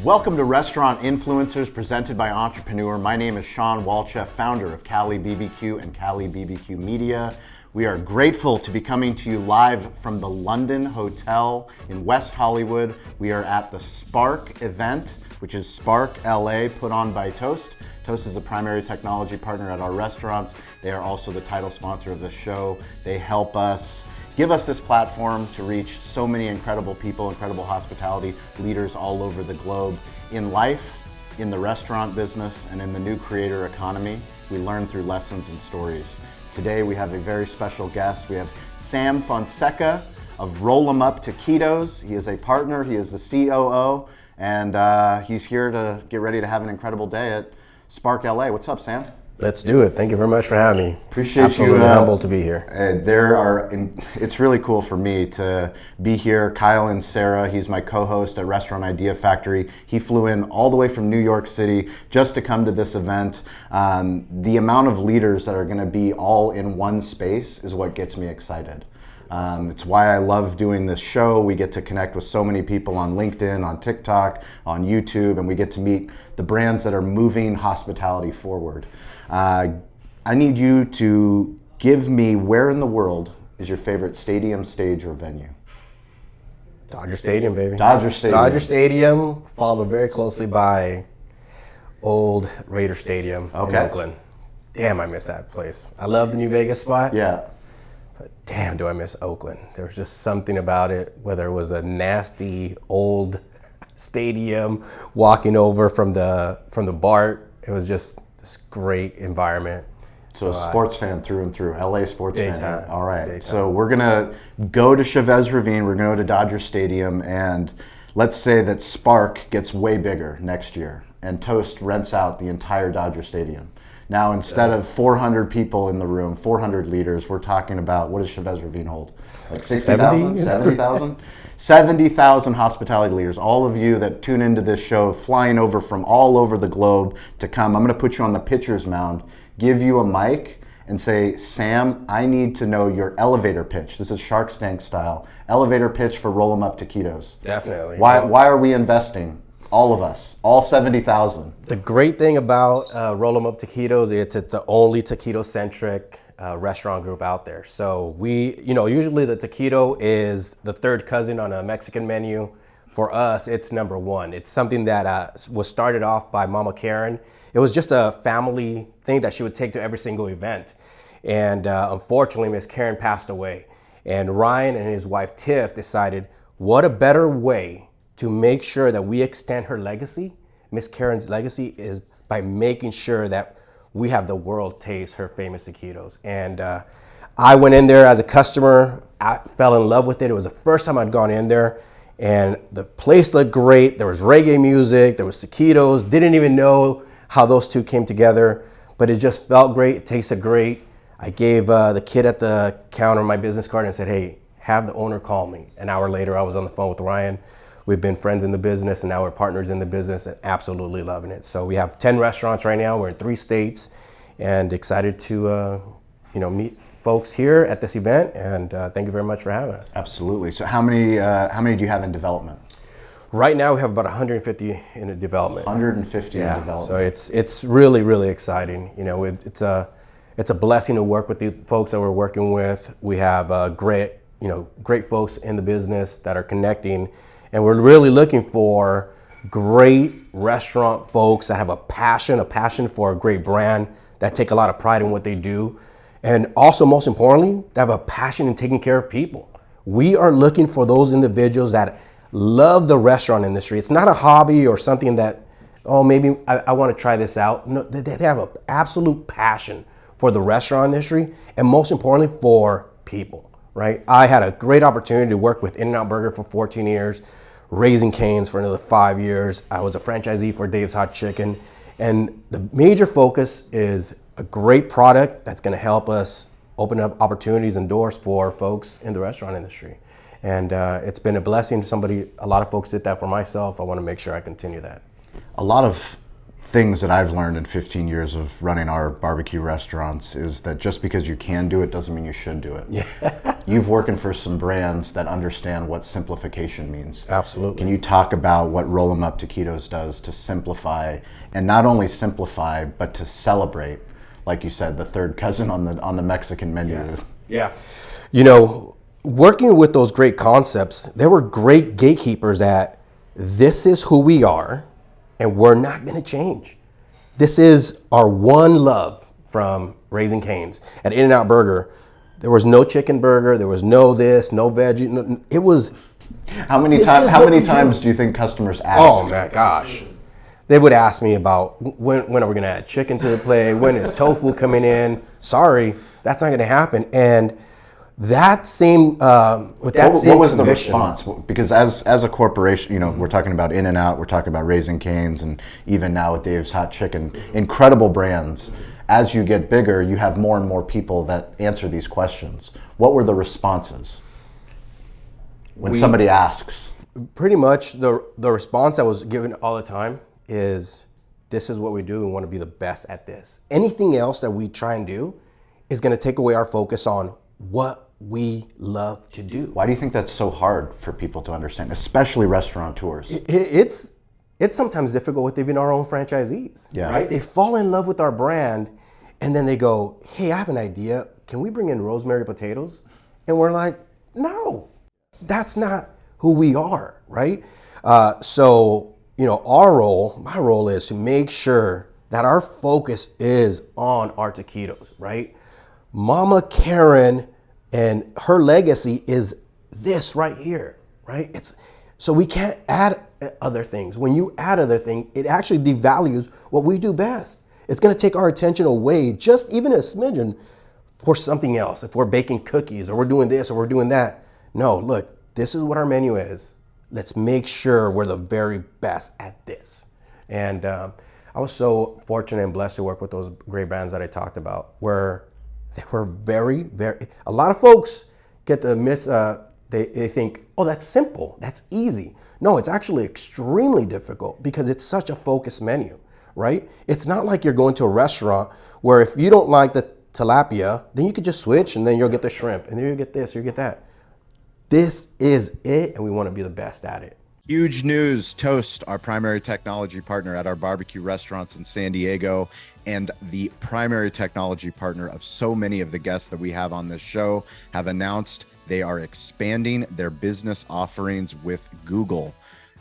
Welcome to Restaurant Influencers presented by Entrepreneur. My name is Sean Walchef, founder of Cali BBQ and Cali BBQ Media. We are grateful to be coming to you live from the London Hotel in West Hollywood. We are at the Spark event, which is Spark LA, put on by Toast. Toast is a primary technology partner at our restaurants. They are also the title sponsor of the show. They help us give us this platform to reach so many incredible people, incredible hospitality leaders all over the globe. In life, in the restaurant business, and in the new creator economy, we learn through lessons and stories. Today we have a very special guest. We have Sam Fonseca of Roll 'Em Up Taquitos. He is a partner, he is the COO, and he's here to get ready to have an incredible day at Spark LA. What's up, Sam? Let's do it. Thank you very much for having me. Appreciate Absolutely you. Humbled to be here. It's really cool for me to be here. Kyle and Sarah, he's my co-host at Restaurant Idea Factory. He flew in all the way from New York City just to come to this event. The amount of leaders that are going to be all in one space is what gets me excited. It's why I love doing this show. We get to connect with so many people on LinkedIn, on TikTok, on YouTube, and we get to meet the brands that are moving hospitality forward. I need you to give me, where in the world is your favorite stadium, stage, or venue? Dodger Stadium, baby. Dodger Stadium. Dodger Stadium, followed very closely by old Raider Stadium in Oakland. Damn, I miss that place. I love the New Vegas spot. Yeah. But damn, do I miss Oakland. There was just something about it, whether it was a nasty old stadium, walking over from the BART. It was just this great environment. So a sports fan through and through, LA sports fan. Time. All right, Big so we're gonna go to Chavez Ravine, we're gonna go to Dodger Stadium, and let's say that Spark gets way bigger next year, and Toast rents out the entire Dodger Stadium. Now, instead of 400 people in the room, 400 leaders, we're talking about, what does Chavez Ravine hold? Like 60,000, 70,000? 70,000 hospitality leaders, all of you that tune into this show, flying over from all over the globe to come. I'm gonna put you on the pitcher's mound, give you a mic, and say, Sam, I need to know your elevator pitch. This is Shark Tank style. Elevator pitch for Roll 'Em Up Taquitos. Definitely. Why are we investing? All of us, all 70,000. The great thing about Roll 'Em Up Taquitos, it's the only taquito-centric restaurant group out there. So usually the taquito is the third cousin on a Mexican menu. For us, it's number one. It's something that was started off by Mama Karen. It was just a family thing that she would take to every single event. And unfortunately, Miss Karen passed away. And Ryan and his wife, Tiff, decided, what a better way to make sure that we extend her legacy, Miss Karen's legacy, is by making sure that we have the world taste her famous taquitos. And I went in there as a customer. I fell in love with it. It was the first time I'd gone in there, and the place looked great. There was reggae music, there was taquitos. Didn't even know how those two came together, but it just felt great. It tasted great. I gave the kid at the counter my business card and said, hey, have the owner call me. An hour later, I was on the phone with Ryan. We've been friends in the business, and now we're partners in the business, and absolutely loving it. So we have 10 restaurants right now. We're in 3 states, and excited to meet folks here at this event. And thank you very much for having us. Absolutely. So how many do you have in development? Right now we have about 150 in development. 150 in development. So it's really, really exciting. It's a blessing to work with the folks that we're working with. We have great folks in the business that are connecting. And we're really looking for great restaurant folks that have a passion for a great brand, that take a lot of pride in what they do. And also, most importantly, that have a passion in taking care of people. We are looking for those individuals that love the restaurant industry. It's not a hobby or something that, maybe I want to try this out. No, they have an absolute passion for the restaurant industry, and most importantly, for people, right? I had a great opportunity to work with In-N-Out Burger for 14 years, Raising Cane's for another 5 years. I was a franchisee for Dave's Hot Chicken. And the major focus is a great product that's going to help us open up opportunities and doors for folks in the restaurant industry. And it's been a blessing. A lot of folks did that for myself. I want to make sure I continue that. A lot of things that I've learned in 15 years of running our barbecue restaurants is that just because you can do it doesn't mean you should do it. Yeah. You've working for some brands that understand what simplification means. Absolutely. Can you talk about what Roll 'em Up Taquitos does to simplify, and not only simplify, but to celebrate, like you said, the third cousin on the Mexican menu? Yes. Yeah. You know, working with those great concepts, there were great gatekeepers at this is who we are, and we're not going to change. This is our one love from Raising Cane's. At In-N-Out Burger, there was no chicken burger, there was no this, no veggie. No, it was. How many times do you think customers ask? Oh my gosh. They would ask me about when are we going to add chicken to the plate? When is tofu coming in? Sorry, that's not going to happen. And that same What was the response? Because as a corporation, you know, we're talking about In-N-Out, we're talking about Raising Cane's, and even now with Dave's Hot Chicken, incredible brands. As you get bigger, you have more and more people that answer these questions. What were the responses when somebody asks? Pretty much the response I was given all the time is, this is what we do. We want to be the best at this. Anything else that we try and do is going to take away our focus on what we love to do. Why do you think that's so hard for people to understand, especially restaurateurs? It's sometimes difficult with even our own franchisees. Yeah. Right? They fall in love with our brand, and then they go, hey, I have an idea. Can we bring in rosemary potatoes? And we're like, no, that's not who we are, right? So, you know, my role is to make sure that our focus is on our taquitos, right? Mama Karen and her legacy is this right here, right? So we can't add other things. When you add other things, it actually devalues what we do best. It's going to take our attention away, just even a smidgen, for something else. If we're baking cookies or we're doing this or we're doing that. No, look, this is what our menu is. Let's make sure we're the very best at this. And I was so fortunate and blessed to work with those great brands that I talked about, where they were very, very, a lot of folks get the they think, oh, that's simple, that's easy. No, it's actually extremely difficult because it's such a focused menu, right? It's not like you're going to a restaurant where if you don't like the tilapia, then you could just switch and then you'll get the shrimp and then you'll get this, you'll get that. This is it, and we want to be the best at it. Huge news. Toast, our primary technology partner at our barbecue restaurants in San Diego, and the primary technology partner of so many of the guests that we have on this show, have announced they are expanding their business offerings with Google.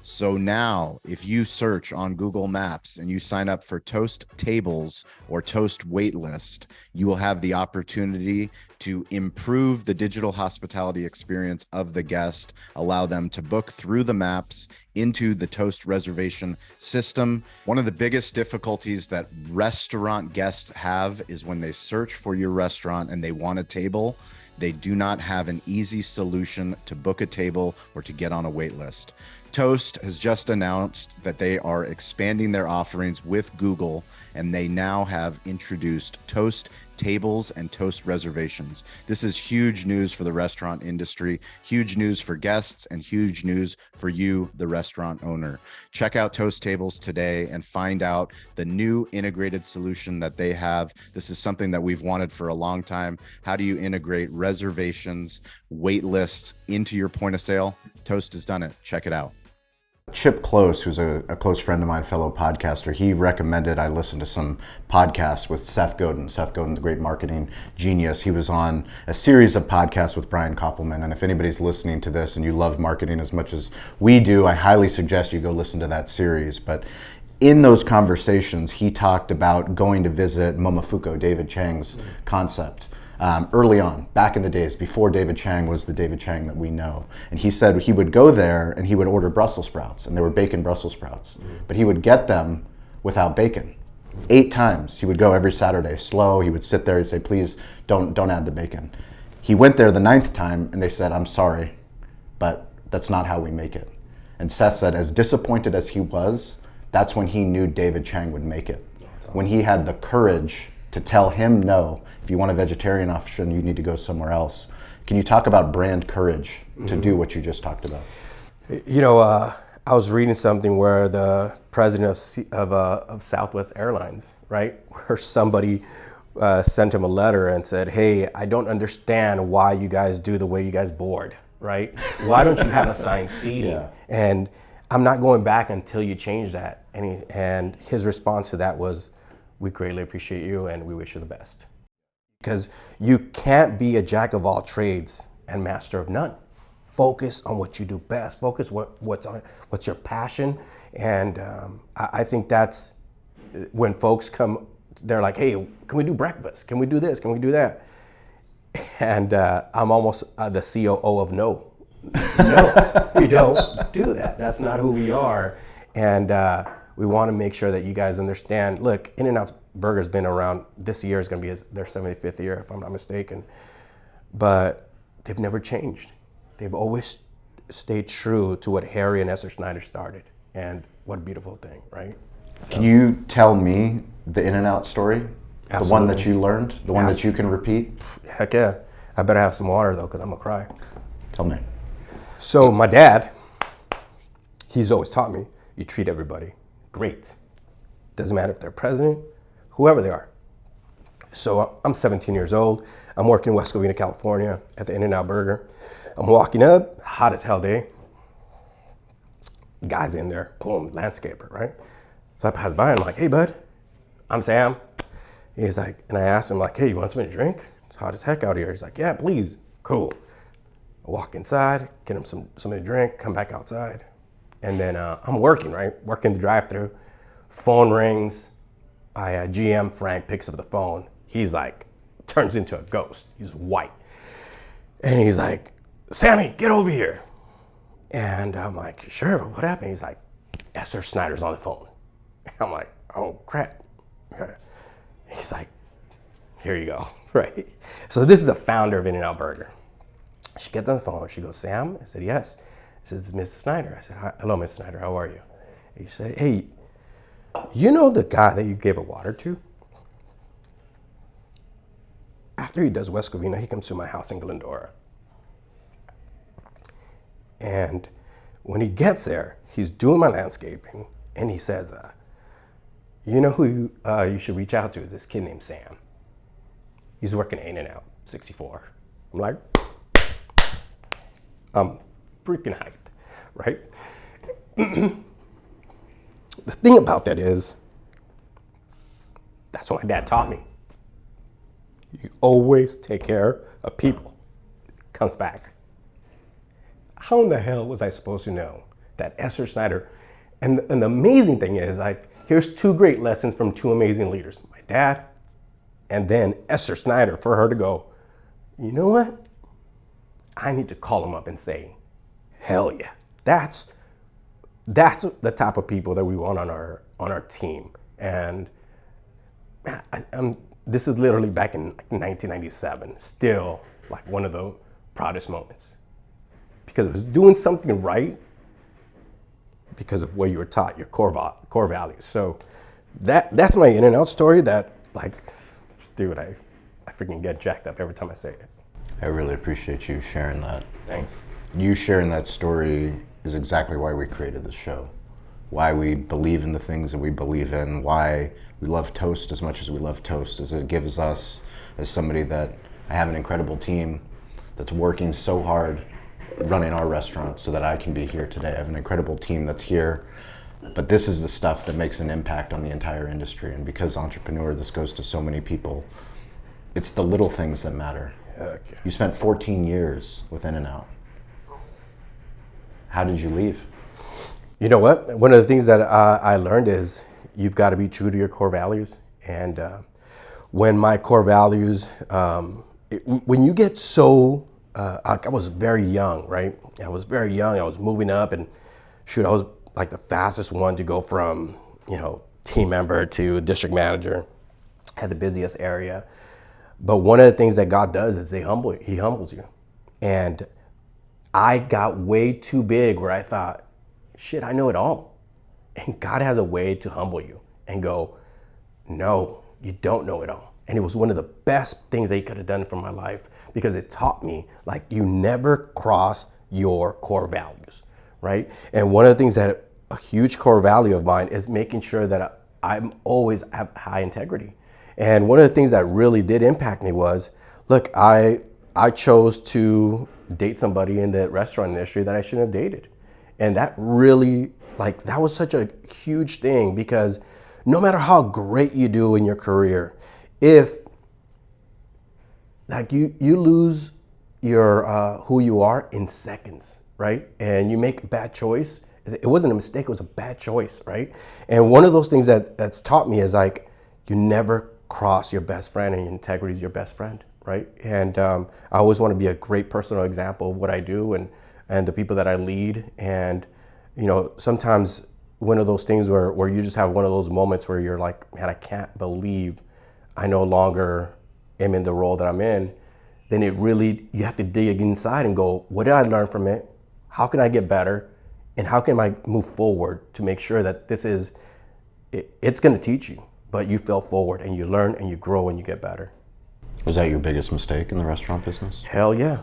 So now, if you search on Google Maps and you sign up for Toast Tables or Toast Waitlist, you will have the opportunity to improve the digital hospitality experience of the guest, allow them to book through the maps into the Toast reservation system. One of the biggest difficulties that restaurant guests have is when they search for your restaurant and they want a table, they do not have an easy solution to book a table or to get on a wait list. Toast has just announced that they are expanding their offerings with Google, and they now have introduced Toast Tables and Toast Reservations. This is huge news for the restaurant industry, huge news for guests, and huge news for you, the restaurant owner. Check out Toast Tables today and find out the new integrated solution that they have. This is something that we've wanted for a long time. How do you integrate reservations, wait lists into your point of sale? Toast has done it. Check it out. Chip Close, who's a close friend of mine, fellow podcaster, he recommended I listen to some podcasts with Seth Godin. Seth Godin, the great marketing genius. He was on a series of podcasts with Brian Koppelman. And if anybody's listening to this and you love marketing as much as we do, I highly suggest you go listen to that series. But in those conversations, he talked about going to visit Momofuku, David Chang's concept. Early on, back in the days, before David Chang was the David Chang that we know. And he said he would go there and he would order Brussels sprouts, and they were bacon Brussels sprouts. But he would get them without bacon. 8 times. He would go every Saturday, slow. He would sit there and say, please don't add the bacon. He went there the 9th time and they said, I'm sorry, but that's not how we make it. And Seth said, as disappointed as he was, that's when he knew David Chang would make it. Awesome. When he had the courage to tell him, no, if you want a vegetarian option, you need to go somewhere else. Can you talk about brand courage to do what you just talked about? You know, I was reading something where the president of Southwest Airlines, right, where somebody sent him a letter and said, hey, I don't understand why you guys do the way you guys board, right? Why don't you have assigned seating? Yeah. And I'm not going back until you change that. And his response to that was, we greatly appreciate you and we wish you the best. Because you can't be a jack of all trades and master of none. Focus on what you do best. Focus what's your passion. And I think that's when folks come, they're like, hey, can we do breakfast? Can we do this? Can we do that? And I'm almost the COO of no. No, we don't do that. That's not who we are. And we want to make sure that you guys understand, look, In-N-Out Burger's been around, this year is going to be their 75th year, if I'm not mistaken. But they've never changed. They've always stayed true to what Harry and Esther Snyder started. And what a beautiful thing, right? Can you tell me the In-N-Out story? Absolutely. The one that you learned? The one that you can repeat? Heck yeah. I better have some water though, because I'm gonna cry. Tell me. So my dad, he's always taught me, you treat everybody great. Doesn't matter if they're president, whoever they are. So I'm 17 years old. I'm working in West Covina, California at the In-N-Out Burger. I'm walking up, hot as hell day. Guy's in there, boom, landscaper, right? So I pass by and I'm like, hey bud, I'm Sam. He's like, and I asked him like, hey, you want something to drink? It's hot as heck out here. He's like, yeah, please. Cool. I walk inside, get him something to drink, come back outside. And then I'm working, right? Working the drive-thru. Phone rings. GM Frank picks up the phone. He's like, turns into a ghost. He's white. And he's like, Sammy, get over here. And I'm like, sure, what happened? He's like, Esther Snyder's on the phone. And I'm like, oh, crap. Okay. He's like, here you go, right? So this is the founder of In-N-Out Burger. She gets on the phone. She goes, Sam? I said, yes. She says, Mrs. Snyder. I said, hello, Mrs. Snyder. How are you? He said, hey, you know the guy that you gave a water to? After he does West Covina, he comes to my house in Glendora. And when he gets there, he's doing my landscaping, and he says, you know who you should reach out to is this kid named Sam. He's working at In-N-Out, 64. I'm like, I'm freaking hyped, right? The thing about that is, that's what my dad taught me. You always take care of people. Comes back. How in the hell was I supposed to know that Esther Snyder, and the amazing thing is, like, here's two great lessons from two amazing leaders, my dad and then Esther Snyder, for her to go, you know what? I need to call him up and say, hell yeah. That's the type of people that we want on our team. And this is literally back in 1997, still like one of the proudest moments. Because it was doing something right because of what you were taught, your core values. So that's my In-N-Out story that, like, dude, I freaking get jacked up every time I say it. I really appreciate you sharing that. Thanks. You sharing that story is exactly why we created this show. Why we believe in the things that we believe in, why we love Toast as much as we love Toast, is it gives us, as somebody that I have an incredible team that's working so hard running our restaurant so that I can be here today. I have an incredible team that's here, but this is the stuff that makes an impact on the entire industry. And because Entrepreneur, this goes to so many people, it's the little things that matter. Okay. You spent 14 years with In-N-Out. How did you leave? You know what? One of the things that I learned is you've got to be true to your core values. And when my core values, when you get so, I was very young, right? I was very young. I was moving up, and shoot, I was like the fastest one to go from, team member to district manager. Had the busiest area. But one of the things that God does is He humbles you. And I got way too big where I thought, shit, I know it all. And God has a way to humble you and go, no, you don't know it all. And it was one of the best things that He could have done for my life, because it taught me, like, you never cross your core values, right? And one of the things that a huge core value of mine is making sure that I'm always have high integrity. And one of the things that really did impact me was, look, I chose to date somebody in the restaurant industry that I shouldn't have dated. And that really, like, that was such a huge thing, because no matter how great you do in your career, if like you lose your who you are in seconds, right? And you make a bad choice. It wasn't a mistake, it was a bad choice, right? And one of those things that's taught me is, like, you never cross your best friend, and integrity is your best friend, right? And I always want to be a great personal example of what I do and the people that I lead. And, you know, sometimes one of those things where you just have one of those moments where you're like, man, I can't believe I no longer am in the role that I'm in, then it really, you have to dig inside and go, what did I learn from it? How can I get better? And how can I move forward to make sure that this is, it's gonna teach you, but you fail forward and you learn and you grow and you get better. Was that your biggest mistake in the restaurant business? Hell yeah.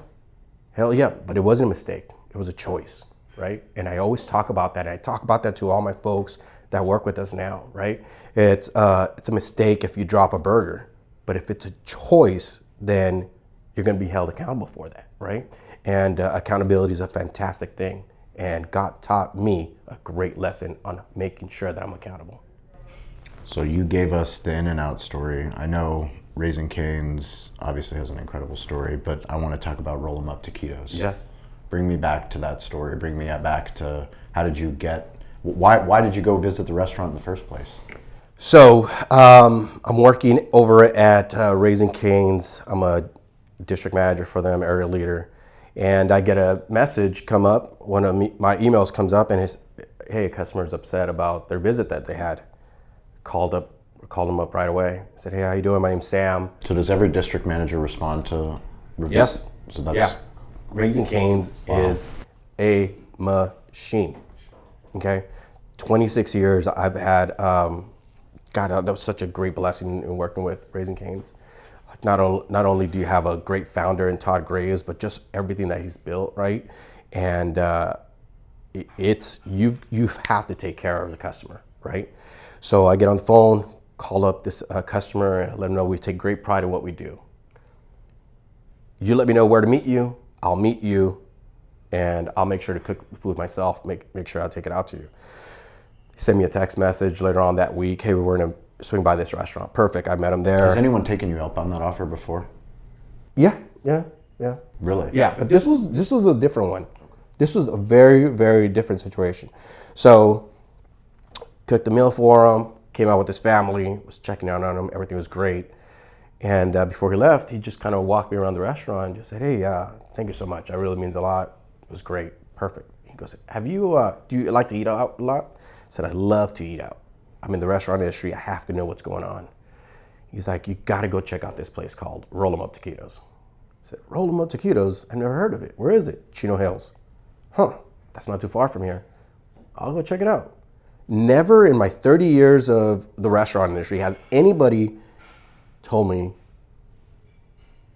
Hell yeah. But it wasn't a mistake. It was a choice, right? And I always talk about that. I talk about that to all my folks that work with us now, right? It's a mistake if you drop a burger, but if it's a choice, then you're going to be held accountable for that, right? And accountability is a fantastic thing. And God taught me a great lesson on making sure that I'm accountable. So you gave us the in and out story. I know Raising Cane's obviously has an incredible story, but I want to talk about Roll 'em Up Taquitos. Yes. Bring me back to that story. Bring me back to, how did you get, why did you go visit the restaurant in the first place? So I'm working over at Raising Cane's. I'm a district manager for them, area leader. And I get a message come up, one of my emails comes up, and it's, hey, a customer's upset about their visit that they had. Called them up right away. I said, hey, how you doing? My name's Sam. So does every district manager respond to reviews? Yes. So that's, yeah. Raising Cane's is a machine. Okay. 26 years I've had, God, that was such a great blessing in working with Raising Cane's. Not only do you have a great founder in Todd Graves, but just everything that he's built, right? And you have to take care of the customer, right? So I get on the phone, call up this customer, and let them know we take great pride in what we do. You let me know where to meet you, I'll meet you, and I'll make sure to cook the food myself, make sure I'll take it out to you. Send me a text message later on that week, hey, we're gonna swing by this restaurant. Perfect, I met him there. Has anyone taken you up on that offer before? Yeah. Really? Yeah, but this was a different one. This was a very, very different situation. So, cooked the meal for him, came out with his family, was checking out on him, everything was great. And before he left, he just kind of walked me around the restaurant and just said, hey, thank you so much. That really means a lot. It was great, perfect. He goes, do you like to eat out a lot? I said, I love to eat out. I'm in the restaurant industry, I have to know what's going on. He's like, you gotta go check out this place called Roll 'em Up Taquitos. I said, Roll 'em Up Taquitos? I've never heard of it. Where is it? Chino Hills. Huh, that's not too far from here. I'll go check it out. Never in my 30 years of the restaurant industry has anybody told me,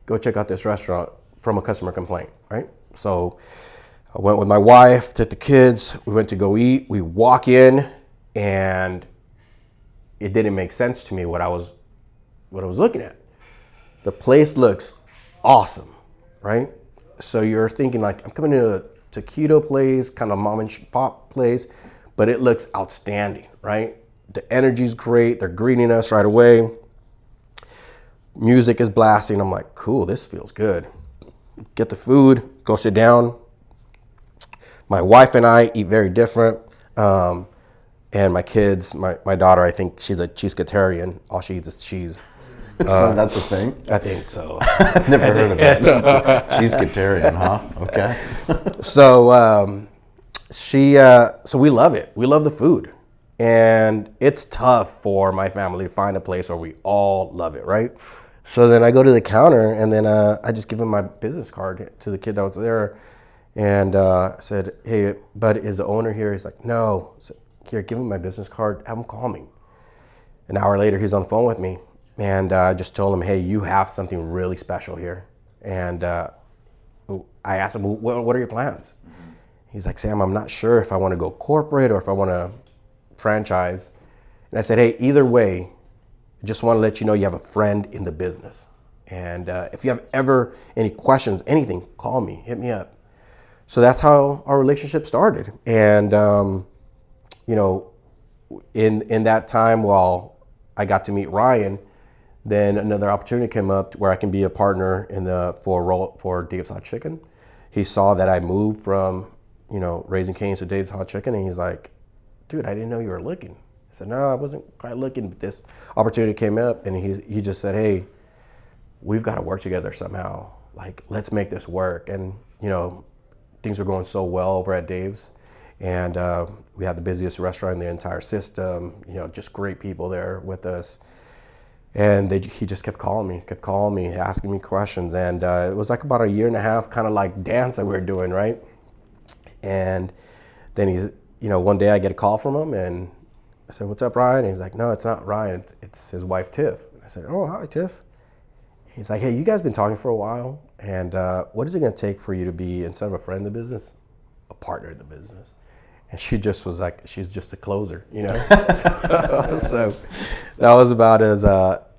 go check out this restaurant from a customer complaint, right? So I went with my wife, took the kids, we went to go eat, we walk in, and it didn't make sense to me what I was looking at. The place looks awesome, right? So you're thinking like, I'm coming to a taquito place, kind of mom and pop place, but it looks outstanding, right? The energy's great, they're greeting us right away. Music is blasting, I'm like, cool, this feels good. Get the food, go sit down. My wife and I eat very different. And my kids, my daughter, I think she's a cheesecatarian. All she eats is cheese. That's a thing? I think so. Never heard of it. Cheesecatarian, huh? Okay. So so we love it. We love the food. And it's tough for my family to find a place where we all love it, right? So then I go to the counter and then I just give him my business card to the kid that was there. And I said, hey, bud, is the owner here? He's like, no. I said, here, give him my business card, have him call me. An hour later, he's on the phone with me. And I just told him, hey, you have something really special here. And I asked him, well, what are your plans? He's like, Sam, I'm not sure if I want to go corporate or if I want to franchise. And I said, hey, either way, just want to let you know you have a friend in the business. And if you have ever any questions, anything, call me, hit me up. So that's how our relationship started. And, you know, in that time while I got to meet Ryan, then another opportunity came up where I can be a partner for Dave's Hot Chicken. He saw that I moved from, you know, Raising Cane's to Dave's Hot Chicken, and he's like, dude, I didn't know you were looking. I said, no, I wasn't quite looking, but this opportunity came up, and he just said, hey, we've got to work together somehow. Like, let's make this work. And, you know, things were going so well over at Dave's, and we had the busiest restaurant in the entire system, you know, just great people there with us. And he just kept calling me, asking me questions. And it was like about a year and a half kind of like dance that we were doing, right? And then you know, one day I get a call from him, and I said, what's up, Ryan? And he's like, no, it's not Ryan, it's his wife, Tiff. I said, oh, hi, Tiff. He's like, hey, you guys been talking for a while, and what is it gonna take for you to be, instead of a friend in the business, a partner in the business? And she just was like, she's just a closer, you know? So that was about as,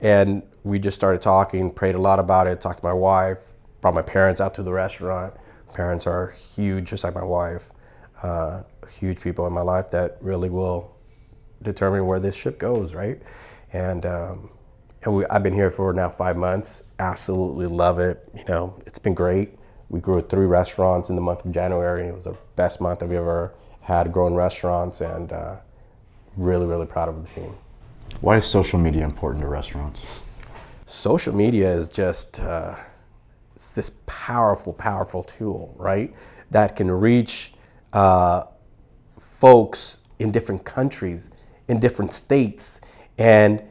and we just started talking, prayed a lot about it, talked to my wife, brought my parents out to the restaurant. Parents are huge, just like my wife, huge people in my life that really will determine where this ship goes, right? And I've been here for now 5 months, absolutely love it. You know, it's been great. We grew 3 restaurants in the month of January. It was the best month I've ever had growing restaurants, and really, really proud of the team. Why is social media important to restaurants? Social media is just it's this powerful, powerful tool, right? That can reach folks in different countries, in different states, and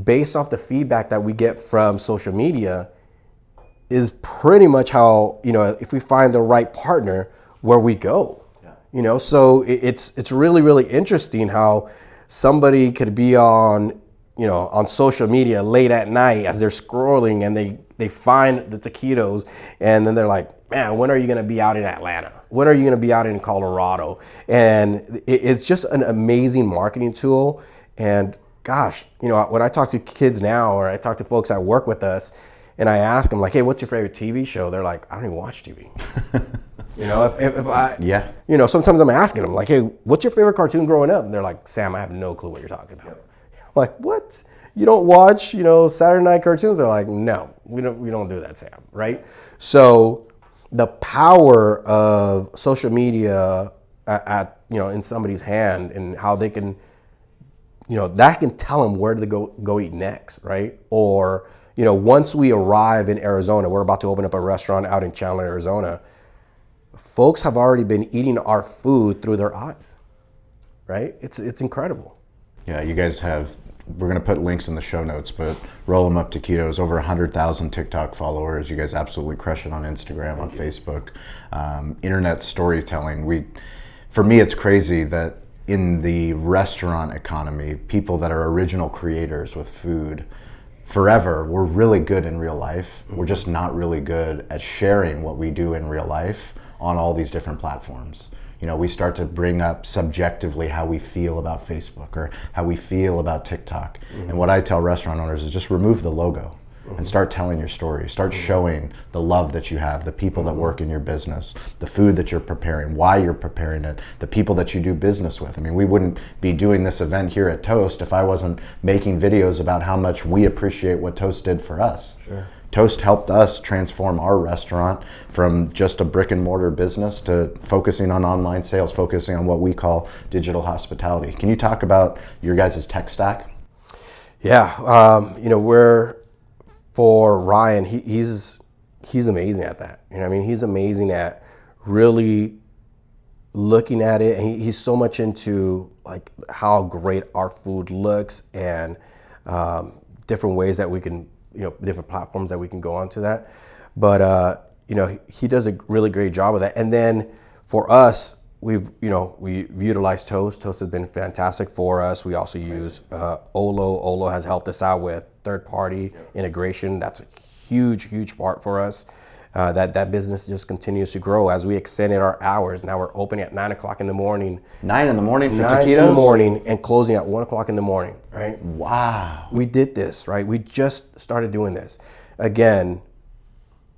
based off the feedback that we get from social media is pretty much how, you know, if we find the right partner, where we go. You know, so it's really, really interesting how somebody could be on, you know, on social media late at night as they're scrolling, and they find the taquitos, and then they're like, man, when are you going to be out in Atlanta? When are you going to be out in Colorado? And it's just an amazing marketing tool. And gosh, you know, when I talk to kids now, or I talk to folks that work with us, and I ask them like, hey, what's your favorite TV show? They're like, I don't even watch TV. You know, if I, yeah, you know, sometimes I'm asking them like, hey, what's your favorite cartoon growing up? And they're like, Sam, I have no clue what you're talking about. I'm like, what? You don't watch, you know, Saturday night cartoons? They're like, no, we don't do that, Sam, right? So the power of social media at you know, in somebody's hand, and how they can, you know, that can tell them where to go eat next, right? Or, you know, once we arrive in Arizona, we're about to open up a restaurant out in Chandler, Arizona. Folks have already been eating our food through their eyes, right? It's incredible. Yeah, you guys have, we're going to put links in the show notes, but Roll 'em Up Taquitos, over 100,000 TikTok followers. You guys absolutely crush it on Instagram, on Facebook. Internet storytelling. For me, it's crazy that in the restaurant economy, people that are original creators with food, forever, we're really good in real life. We're just not really good at sharing what we do in real life on all these different platforms. You know, we start to bring up subjectively how we feel about Facebook or how we feel about TikTok. And what I tell restaurant owners is just remove the logo and start telling your story. Start showing the love that you have, the people that work in your business, the food that you're preparing, why you're preparing it, the people that you do business with. I mean, we wouldn't be doing this event here at Toast if I wasn't making videos about how much we appreciate what Toast did for us. Sure. Toast helped us transform our restaurant from just a brick and mortar business to focusing on online sales, focusing on what we call digital hospitality. Can you talk about your guys' tech stack? Yeah, you know, for Ryan, he's amazing at that. You know what I mean? He's amazing at really looking at it, and he's so much into like how great our food looks, and different ways that we can, you know, different platforms that we can go onto that. But you know, he does a really great job of that. And then for us, we've utilized Toast. Toast has been fantastic for us. We also use Olo. Olo has helped us out with third-party integration. That's a huge part for us. that business just continues to grow as we extended our hours. Now we're opening at 9 o'clock in the morning. 9 in the morning for 9 taquitos? in the morning and closing at 1 o'clock in the morning, right? Wow. We did this, right? We just started doing this. Again,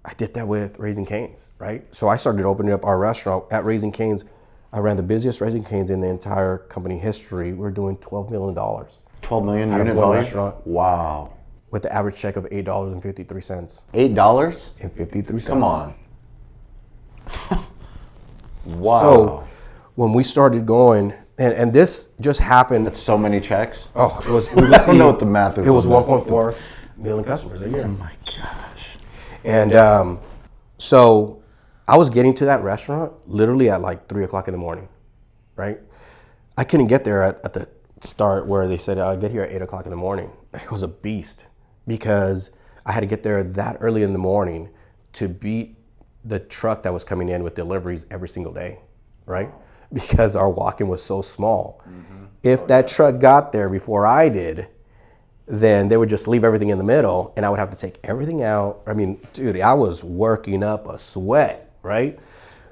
I did that with Raising Cane's, right? So I started opening up our restaurant at Raising Cane's. I ran the busiest Raising Cane's in the entire company history. We're doing $12 million 12 million Out of unit one volume? restaurant. Wow. with the average check of $8.53. $8? And 53 cents. Come on. Wow. So when we started going, and this just happened. That's so many checks. Oh, it was. I don't know what the math is. It was on that. 1.4 million customers a year. Oh my gosh. And so I was getting to that restaurant literally at like 3 o'clock in the morning, right? I couldn't get there at the start where they said, I'll get here at 8 o'clock in the morning. It was a beast because I had to get there that early in the morning to beat the truck that was coming in with deliveries every single day, right? Because our walk-in was so small. Mm-hmm. If that truck got there before I did, then they would just leave everything in the middle and I would have to take everything out. I mean, dude, I was working up a sweat, right?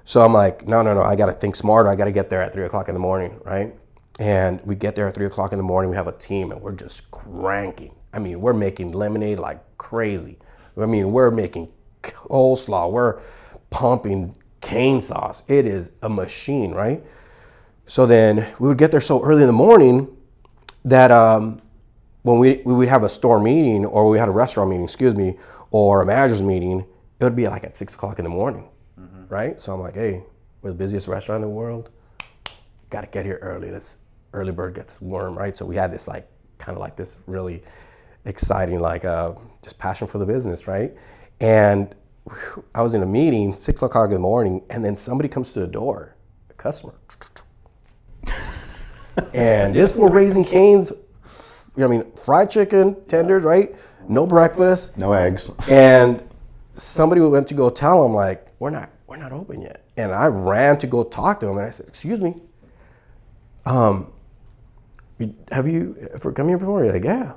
So I'm like, no, I gotta think smarter. I gotta get there at 3 o'clock in the morning, right? And we get there at 3 o'clock in the morning, we have a team and we're just cranking. I mean, we're making lemonade like crazy. I mean, we're making coleslaw, we're pumping cane sauce. It is a machine, right? So then we would get there so early in the morning that when we would have a store meeting or we had a restaurant meeting, or a manager's meeting, it would be like at 6 o'clock in the morning, right? So I'm like, hey, we're the busiest restaurant in the world. Got to get here early. This early bird gets worm, right? So we had this like, kind of like this really exciting, like just passion for the business, right? And I was in a meeting, 6 o'clock in the morning, and then somebody comes to the door, a customer. And this for Raising Cane's, I mean, fried chicken, tenders, right? No breakfast. No eggs. And somebody went to go tell him, like, we're not open yet. And I ran to go talk to him, and I said, excuse me, have you ever come here before? He's like, yeah.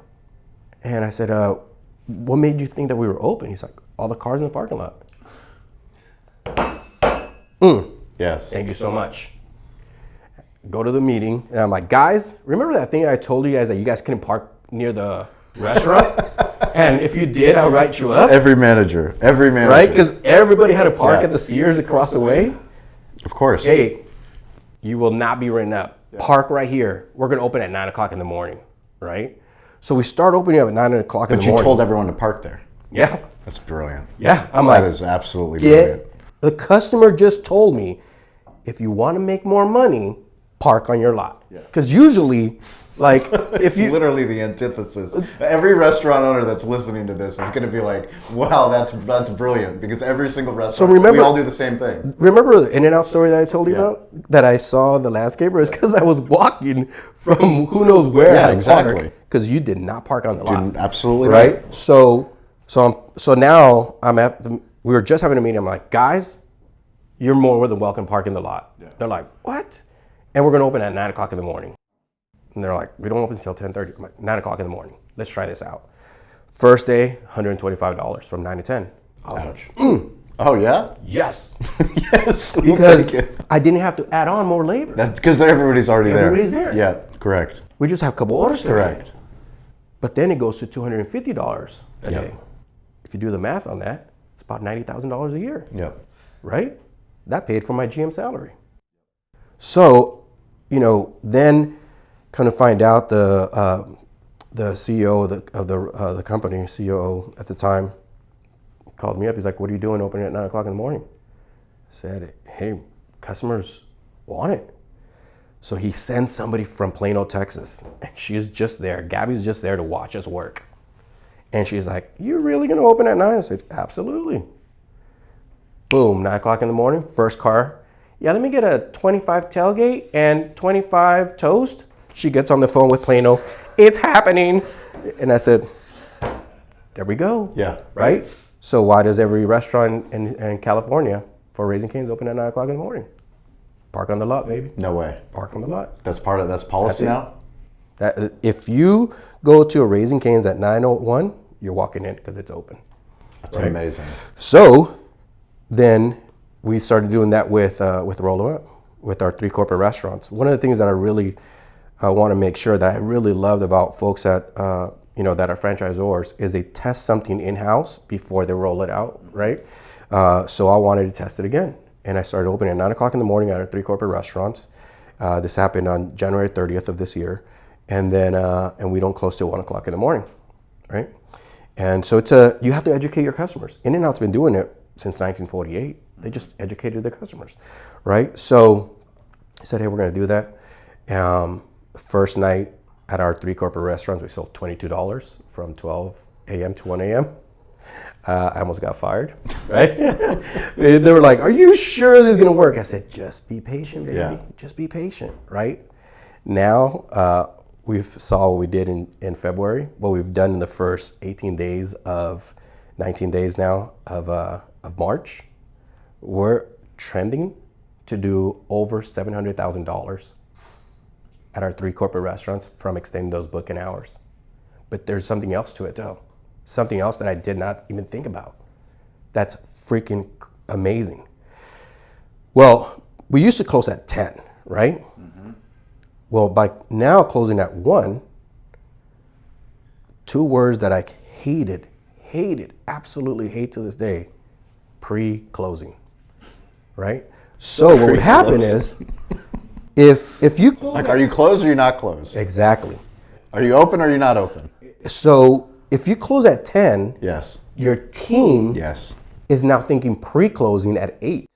And I said, what made you think that we were open? He's like, all the cars in the parking lot. Yes. Thank you so much. Go to the meeting, and I'm like, guys, remember that thing I told you guys that you guys couldn't park near the restaurant? And if you did, I'll write you up. Every manager. Right? Because everybody had to park at the Sears across the way. Of course. Hey, you will not be written up. Park right here. We're going to open at 9 o'clock in the morning, right? So we start opening up at 9 o'clock in the But you morning. told everyone to park there. Yeah. That's brilliant. Yeah. I'm That like, is absolutely brilliant. the customer just told me, if you want to make more money, park on your lot. Because usually, like, if It's you literally the antithesis. Every restaurant owner that's listening to this is going to be like, wow, that's brilliant. Because every single restaurant, remember- we all do the same thing. remember the In-N-Out story that I told you Yeah. about? That I saw the landscaper? It's because I was walking from who knows where. Yeah, exactly. Because you did not park on the lot. Absolutely Right? So now I'm at we were just having a meeting. I'm like, guys, you're more than welcome to park in the lot. Yeah. They're like, what? And we're going to open at 9 o'clock in the morning. And they're like, we don't open until 10:30. I'm like, 9 o'clock in the morning. Let's try this out. First day, $125 from 9 to 10. I was like, Oh, yeah? yes. Yes. we'll Because take it. I didn't have to add on more labor. That's because everybody's already Everybody's there. there. Yeah, correct. We just have a couple orders. Correct. But then it goes to $250 a Yep. day. If you do the math on that, it's about $90,000 a year. Yep. Right? That paid for my GM salary. So, then kind of find out the CEO of the company, COO at the time, calls me up. He's like, "What are you doing opening at 9 o'clock in the morning?" I said, "Hey, customers want it." So he sends somebody from Plano, Texas, and she's just there. Gabby's just there to watch us work. And she's like, "You're really gonna open at 9?" I said, "Absolutely." Boom, 9 o'clock in the morning, first car. Yeah, let me get a 25 tailgate and 25 toast. She gets on the phone with Plano. It's happening. And I said, there we go. Yeah. Right? So why does every restaurant in California for Raising Cane's open at 9 o'clock in the morning? Park on the lot, baby. No way. Park on the lot. That's policy That's now? That if you go to a Raising Cane's at 9:01, you're walking in because it's open. That's amazing. So then we started doing that with Roll 'em Up, with our 3 corporate restaurants. One of the things that I really want to make sure that I really loved about folks that that are franchisors is they test something in-house before they roll it out, right? So I wanted to test it again, and I started opening at 9 o'clock in the morning at our 3 corporate restaurants. This happened on January 30th of this year, and then and we don't close till 1 o'clock in the morning, right? And so you have to educate your customers. In-N-Out's been doing it since 1948. They just educated their customers, right? So I said, hey, we're going to do that. First night at our 3 corporate restaurants, we sold $22 from 12 a.m. to 1 a.m. I almost got fired, right? They were like, are you sure this is going to work? I said, just be patient, baby. Yeah. Just be patient, right? Now, we saw what we did in February, what we've done in the first 19 days now of March. We're trending to do over $700,000 at our 3 corporate restaurants from extending those booking hours. But there's something else to it though. Something else that I did not even think about. That's freaking amazing. Well, we used to close at 10, right? Mm-hmm. Well, by now closing at 1, 2 words that I hated, absolutely hate to this day, pre-closing, right? So what would happen is, if you close Like, are you closed or you're not closed? exactly. Are you open or you're not open? So if you close at 10, Yes. your team Yes. is now thinking pre-closing at 8,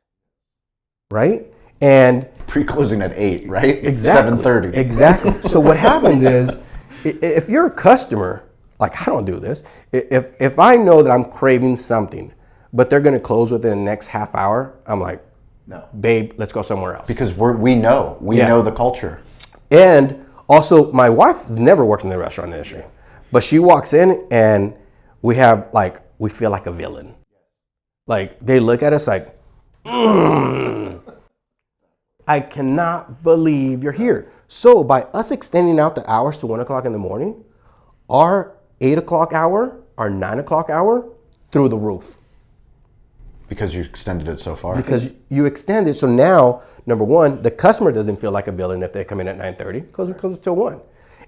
right? And Pre-closing at 8, right? exactly, 7:30. Exactly. So what happens is, if you're a customer, like I don't do this, if I know that I'm craving something, but they're going to close within the next half hour, I'm like, No. babe, let's go somewhere else. Because we know the culture. And also, my wife has never worked in the restaurant industry, but she walks in and we feel like a villain. Like they look at us like, I cannot believe you're here. So by us extending out the hours to 1 o'clock in the morning, our 8 o'clock hour, our 9 o'clock hour, through the roof. Because you extended it so far. Because you extend it, so now, number one, the customer doesn't feel like a villain if they come in at 9:30 because it's till 1.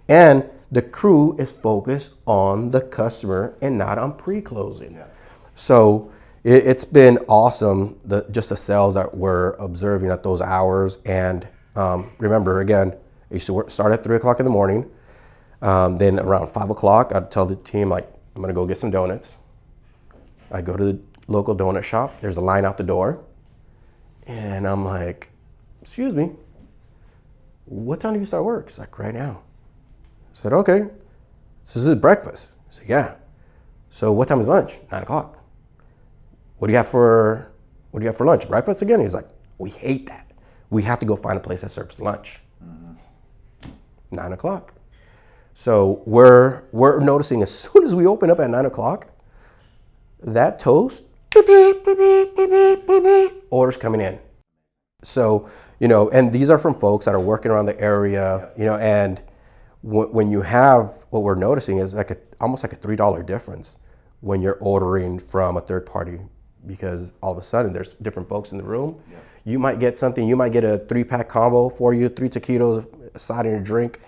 And the crew is focused on the customer and not on pre-closing. Yeah. So it's been awesome, just the sales that we're observing at those hours. And remember, again, I used to start at 3 o'clock in the morning. Then around 5 o'clock, I'd tell the team, like, I'm gonna go get some donuts. I go to the local donut shop. There's a line out the door. And I'm like, excuse me, what time do you start work? It's like, right now. I said, okay. So this is breakfast. I said, yeah. So what time is lunch? 9 o'clock. What do you have for lunch? Breakfast again? He's like, we hate that. We have to go find a place that serves lunch. 9 o'clock. So we're noticing as soon as we open up at 9 o'clock, that toast, orders coming in. So, and these are from folks that are working around the area, and when you have, what we're noticing is almost like a $3 difference when you're ordering from a third party, because all of a sudden there's different folks in the room. Yeah. You might get something, you might get a 3-pack combo for you, 3 taquitos, a side and a drink,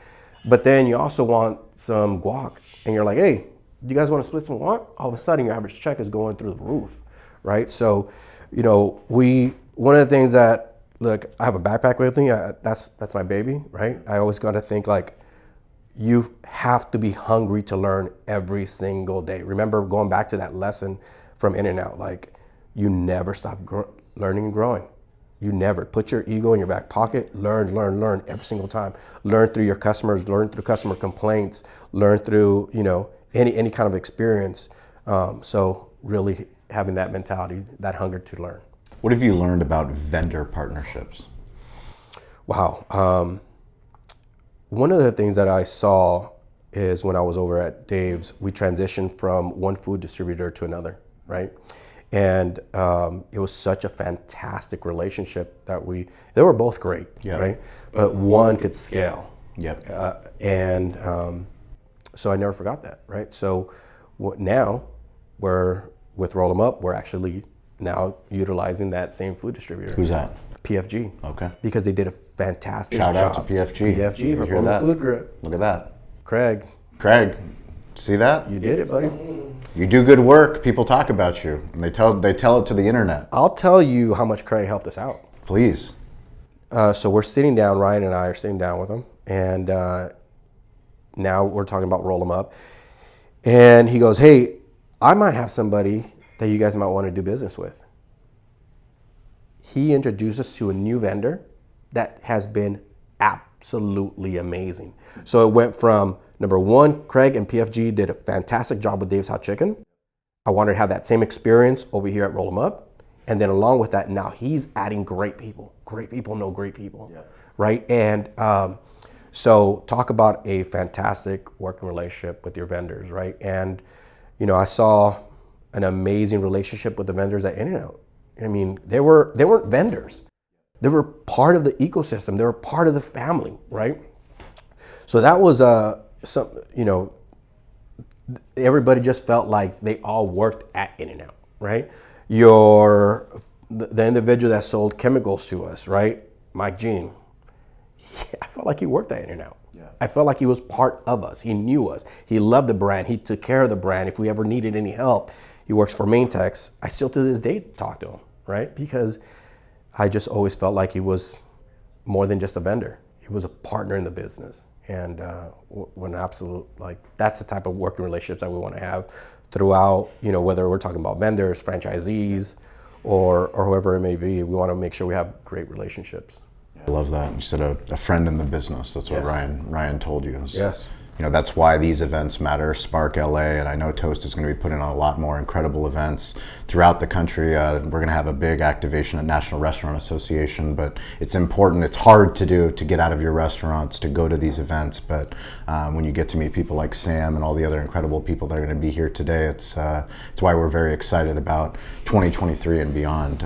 but then you also want some guac, and you're like, hey, do you guys want to split some guac? All of a sudden your average check is going through the roof, right? So, one of the things that, look, I have a backpack with me, that's my baby, right? I always got to think like, you have to be hungry to learn every single day. Remember going back to that lesson from In-N-Out, like you never stop learning and growing. You never. Put your ego in your back pocket, learn every single time. Learn through your customers, learn through customer complaints, learn through, any kind of experience. So really having that mentality, that hunger to learn. What have you learned about vendor partnerships? Wow. One of the things that I saw is when I was over at Dave's, we transitioned from one food distributor to another, right? And it was such a fantastic relationship that they were both great, Yep. right? But one could scale. Yep. So I never forgot that, right? So now we're with Roll 'em Up, we're actually now utilizing that same food distributor. Who's that? PFG. Okay. Because they did a fantastic Shout job. out to PFG. PFG, You hear Performance that? Food Group. Look at that. Craig, See that? you did it, buddy. You do good work. People talk about you, and they tell it to the internet. I'll tell you how much Craig helped us out. Please. So we're sitting down, Ryan and I are sitting down with him, and now we're talking about Roll 'em Up. And he goes, hey, I might have somebody that you guys might want to do business with. He introduced us to a new vendor that has been absolutely amazing. So it went from, number one, Craig and PFG did a fantastic job with Dave's Hot Chicken. I wanted to have that same experience over here at Roll 'em Up. And then along with that, now he's adding great people. Great people know great people, right? And so talk about a fantastic working relationship with your vendors, right? And, you know, I saw an amazing relationship with the vendors at In-N-Out. I mean, they weren't vendors. They were part of the ecosystem. They were part of the family, right? So that was everybody just felt like they all worked at In-N-Out, right? The individual that sold chemicals to us, right? Mike Jean. I felt like he worked at In-N-Out. I felt like he was part of us. He knew us. He loved the brand. He took care of the brand. If we ever needed any help, he works for Maintex. I still to this day talk to him, right? Because I just always felt like he was more than just a vendor. He was a partner in the business. And that's the type of working relationships that we want to have throughout, you know, whether we're talking about vendors, franchisees, or whoever it may be. We want to make sure we have great relationships. I love that. You said a friend in the business. That's what Ryan told you. Yes. You know, that's why these events matter. Spark LA, and I know Toast is going to be putting on a lot more incredible events throughout the country. We're going to have a big activation at National Restaurant Association, but it's important. It's hard to do, to get out of your restaurants, to go to these events. But when you get to meet people like Sam and all the other incredible people that are going to be here today, it's why we're very excited about 2023 and beyond.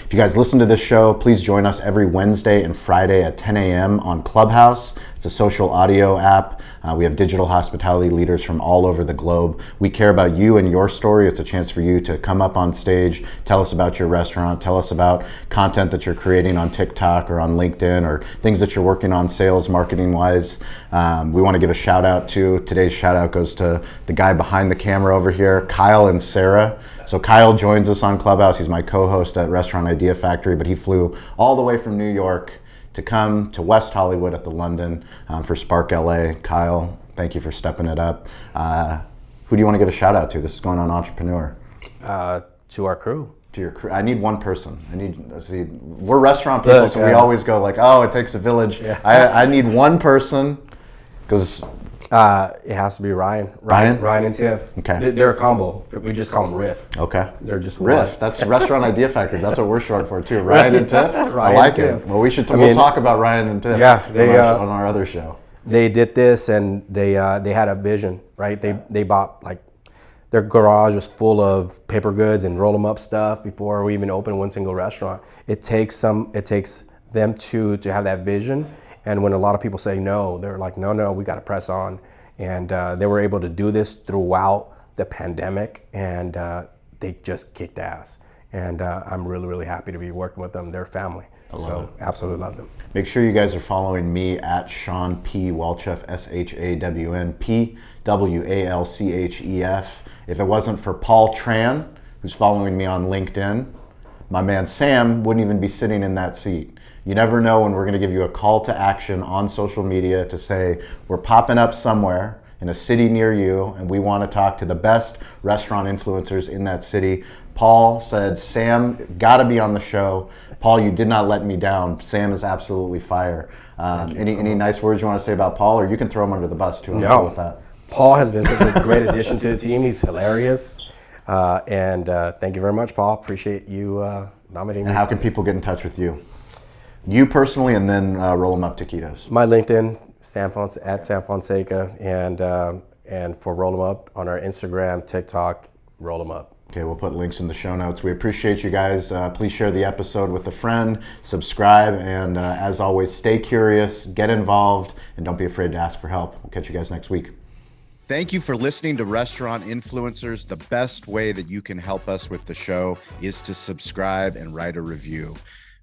If you guys listen to this show, please join us every Wednesday and Friday at 10 a.m. on Clubhouse. It's a social audio app. We have digital hospitality leaders from all over the globe. We care about you and your story. It's a chance for you to come up on stage, tell us about your restaurant, tell us about content that you're creating on TikTok or on LinkedIn, or things that you're working on sales, marketing wise. We want to give a shout out to, today's shout out goes to the guy behind the camera over here, Kyle and Sarah. So Kyle joins us on Clubhouse. He's my co-host at Restaurant Idea Factory, but he flew all the way from New York to come to West Hollywood at the London for Spark LA. Kyle, thank you for stepping it up. Who do you want to give a shout out to? This is going on Entrepreneur. To our crew. To your crew. I need one person. We're restaurant people, so we always go like, oh, it takes a village. Yeah. I need one person, because it has to be Ryan. Ryan and Tiff. Okay. They're a combo. We just call them Riff. Okay. They're just Riff. That's Restaurant Idea Factory. That's what we're short for too. Ryan and Tiff. I like it. Well, we'll talk about Ryan and Tiff. Yeah, on our other show. They did this, and they had a vision, right? They bought, like, their garage was full of paper goods and roll 'em up stuff before we even opened one single restaurant. It takes them to have that vision. And when a lot of people say no, they're like, no, we got to press on. And they were able to do this throughout the pandemic, and they just kicked ass. And I'm really, really happy to be working with them. They're family. So absolutely love them. Make sure you guys are following me at Shawn P. Walchef, SHAWN P WALCHEF. If it wasn't for Paul Tran, who's following me on LinkedIn, my man Sam wouldn't even be sitting in that seat. You never know when we're going to give you a call to action on social media to say, we're popping up somewhere in a city near you, and we want to talk to the best restaurant influencers in that city. Paul said, Sam, gotta be on the show. Paul, you did not let me down. Sam is absolutely fire. Any nice words you want to say about Paul, or you can throw him under the bus too? No. With that. Paul has been such a great addition to the team. He's hilarious. And thank you very much, Paul. Appreciate you nominating me. And how can people get in touch with you? You personally, and then Roll 'em Up Taquitos. My LinkedIn, at Sam Fonseca, and for Roll 'em Up on our Instagram, TikTok, Roll 'em Up. Okay, we'll put links in the show notes. We appreciate you guys. Please share the episode with a friend, subscribe, and as always, stay curious, get involved, and don't be afraid to ask for help. We'll catch you guys next week. Thank you for listening to Restaurant Influencers. The best way that you can help us with the show is to subscribe and write a review.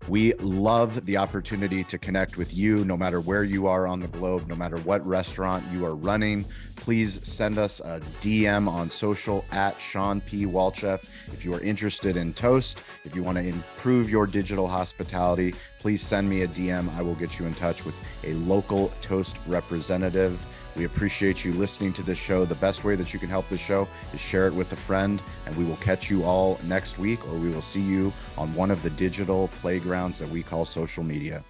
We love the opportunity to connect with you no matter where you are on the globe, no matter what restaurant you are running. Please send us a DM on social at Sean P. Walchef. If you are interested in Toast, if you want to improve your digital hospitality, please send me a DM. I will get you in touch with a local Toast representative. We appreciate you listening to this show. The best way that you can help the show is share it with a friend, and we will catch you all next week, or we will see you on one of the digital playgrounds that we call social media.